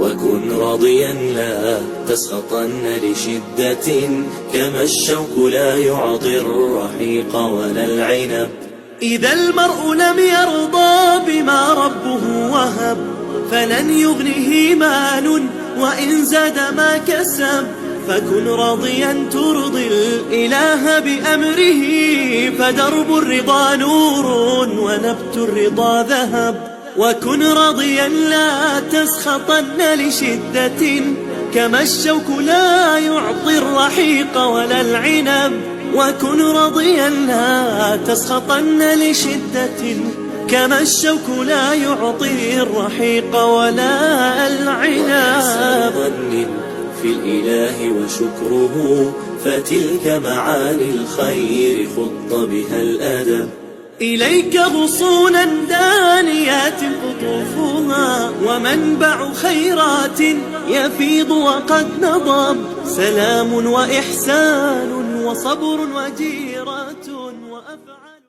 وكن راضيا لا تسخطن لشدة، كما الشوك لا يعطي الرحيق ولا العنب. إذا المرء لم يرضى بما ربه وهب، فلن يغنه مال وإن زاد ما كسب. فكن راضيا ترضي الإله بأمره، فدرب الرضا نور ونبت الرضا ذهب. وكن راضيا لا تسخطن لشدة، كما الشوك لا يعطي الرحيق ولا العنب. وكن راضيا لا تسخطن لشدة، كما الشوك لا يعطي الرحيق ولا العنب. ظن في الإله وشكره، فتلك معاني الخير خط بها الأدب. إليك غصونا دانيات قطوفها، ومنبع خيرات يفيض وقد نضب. سلام وإحسان وصبر وجيرة وأفعال.